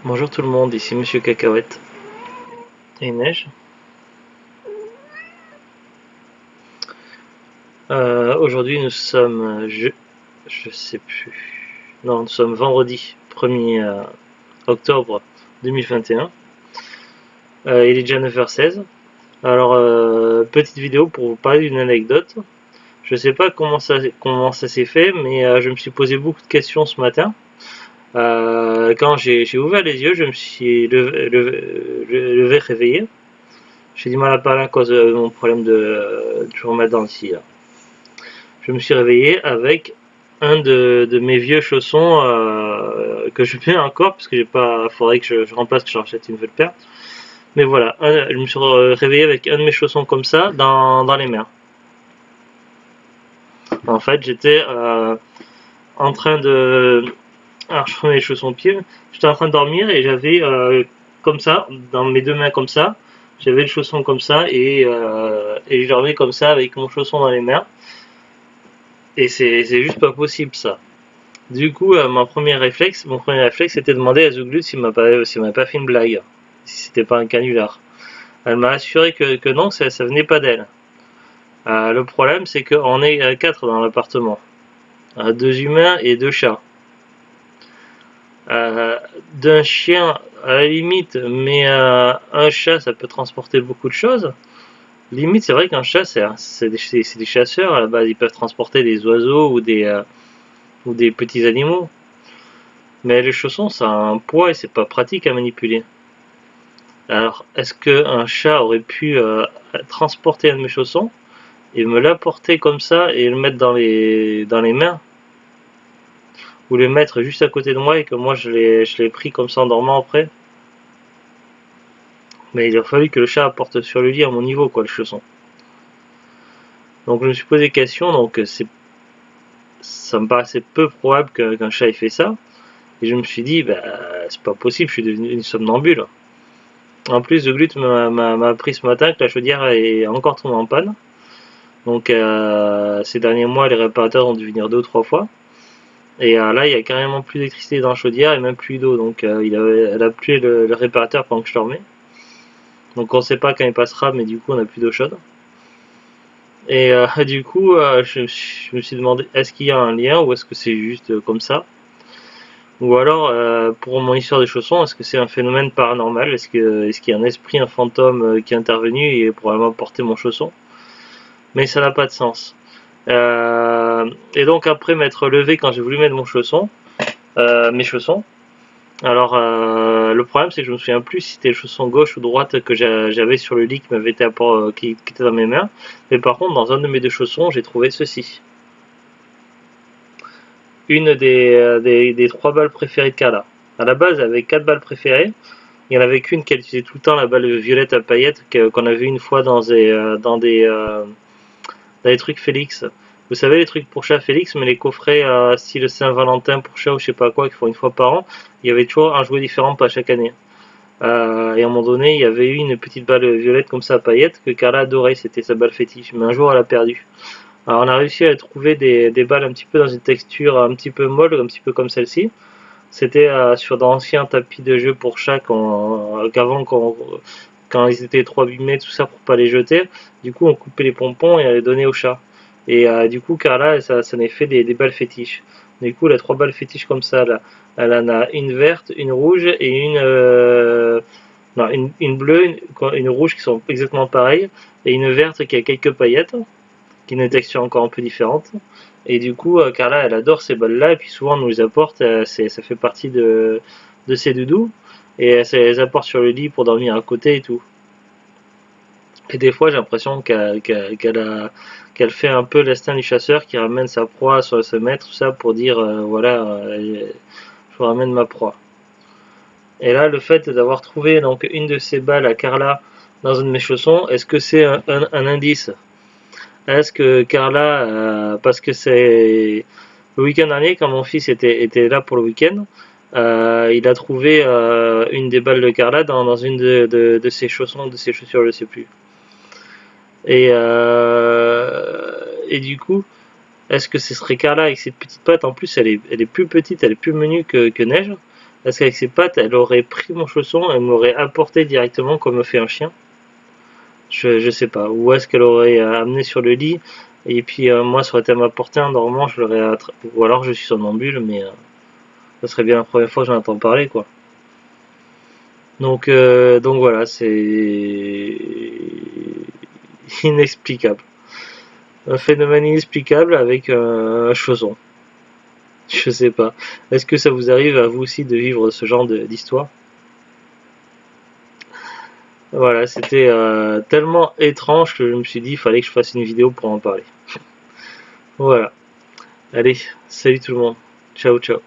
Bonjour tout le monde, ici Monsieur Cacahuète. Il neige. Aujourd'hui nous sommes, je sais plus. Non, nous sommes vendredi 1er octobre 2021. Il est déjà 9h16. Alors, petite vidéo pour vous parler d'une anecdote. Je sais pas comment ça s'est fait, mais je me suis posé beaucoup de questions ce matin. Quand j'ai ouvert les yeux, je me suis levé réveillé. J'ai du mal à parler à cause de mon problème de toujours mettre dans le cils. Je me suis réveillé avec un de mes vieux chaussons que je mets encore parce que j'ai pas, faudrait que je remplace, que j'achète une nouvelle paire. Mais voilà, je me suis réveillé avec un de mes chaussons comme ça dans les mains. En fait, j'étais en train de, alors je remets les chaussons pieds, j'étais en train de dormir et j'avais comme ça, dans mes deux mains comme ça, j'avais le chausson comme ça et je dormais comme ça avec mon chausson dans les mains. Et c'est juste pas possible ça. Du coup, mon premier réflexe, c'était de demander à Zouglut s'il m'avait pas fait une blague, si c'était pas un canular. Elle m'a assuré que non, ça venait pas d'elle. Le problème, c'est qu'on est quatre dans l'appartement. Deux humains et deux chats. D'un chien, à la limite, mais un chat, ça peut transporter beaucoup de choses. Limite, c'est vrai qu'un chat, c'est des chasseurs, à la base, ils peuvent transporter des oiseaux ou des petits animaux. Mais les chaussons, ça a un poids et c'est pas pratique à manipuler. Alors, est-ce qu'un chat aurait pu transporter un de mes chaussons et me l'apporter comme ça et le mettre dans les mains? Ou le mettre juste à côté de moi et que moi je l'ai pris comme ça en dormant après? Mais il a fallu que le chat apporte sur le lit à mon niveau, quoi, le chausson. Donc je me suis posé des questions, donc ça me paraissait peu probable qu'un chat ait fait ça. Et je me suis dit, bah, c'est pas possible, je suis devenu une somnambule. En plus, The Glut m'a appris ce matin que la chaudière est encore tombée en panne. Donc ces derniers mois, les réparateurs ont dû venir 2 ou 3 fois. Et là, il y a carrément plus d'électricité dans la chaudière et même plus d'eau. Donc elle a appelé le réparateur pendant que je dormais. Donc on ne sait pas quand il passera, mais du coup, on n'a plus d'eau chaude. Et du coup, je me suis demandé, est-ce qu'il y a un lien ou est-ce que c'est juste comme ça? Ou alors, pour mon histoire des chaussons, est-ce que c'est un phénomène paranormal? Est-ce qu'il y a un esprit, un fantôme qui est intervenu et probablement porté mon chausson? Mais ça n'a pas de sens. Et donc après m'être levé quand j'ai voulu mettre mes chaussons, alors le problème c'est que je me souviens plus si c'était le chausson gauche ou droite que j'avais sur le lit qui m'avait été qui était dans mes mains. Mais par contre dans un de mes deux chaussons j'ai trouvé ceci. Une des 3 balles préférées de Carla. À la base elle avait 4 balles préférées. Il y en avait qu'une qu'elle utilisait tout le temps, la balle violette à paillettes qu'on a vu une fois dans des trucs Félix. Vous savez les trucs pour chat Félix, mais les coffrets style Saint-Valentin pour chat ou je sais pas quoi, qui font une fois par an, il y avait toujours un jouet différent pas chaque année. Et à un moment donné, il y avait eu une petite balle violette comme ça à paillettes que Carla adorait, c'était sa balle fétiche. Mais un jour, elle a perdu. Alors on a réussi à trouver des balles un petit peu dans une texture un petit peu molle, un petit peu comme celle-ci. C'était sur d'anciens tapis de jeu pour chat qu'avant quand ils étaient trop abîmés, tout ça pour pas les jeter. Du coup, on coupait les pompons et on les donnait au chat. Et du coup, Carla, ça en a fait des balles fétiches. Du coup, elle a 3 balles fétiches comme ça. Là. Elle en a une verte, une rouge et non, une bleue, une rouge qui sont exactement pareilles. Et une verte qui a quelques paillettes, qui a une texture encore un peu différente. Et du coup, Carla, elle adore ces balles-là. Et puis souvent, on nous les apporte. Ça fait partie de ses doudous. Et elle les apporte sur le lit pour dormir à côté et tout. Et des fois, j'ai l'impression qu'elle fait un peu l'instinct du chasseur qui ramène sa proie sur se mettre, tout ça pour dire voilà, je vous ramène ma proie. Et là, le fait d'avoir trouvé donc une de ces balles à Carla dans un de mes chaussons, est-ce que c'est un indice? Est-ce que Carla, parce que c'est le week-end dernier, quand mon fils était là pour le week-end, il a trouvé une des balles de Carla dans une de ses chaussons, de ses chaussures, je sais plus. Et du coup, est-ce que ce serait Carla avec ses petites pattes? En plus, elle est plus petite, elle est plus menue que Neige. Est-ce qu'avec ses pattes, elle aurait pris mon chausson et m'aurait apporté directement comme me fait un chien? Je sais pas. Ou est-ce qu'elle aurait amené sur le lit et puis moi ça aurait été à m'apporter en dormant, je l'aurais ou alors je suis somnambule, mais ça serait bien la première fois que j'en entends parler quoi. Donc voilà, c'est inexplicable. Un phénomène inexplicable avec un chausson. Je sais pas. Est-ce que ça vous arrive à vous aussi de vivre ce genre d'histoire? Voilà, c'était tellement étrange que je me suis dit il fallait que je fasse une vidéo pour en parler. Voilà. Allez, salut tout le monde. Ciao, ciao.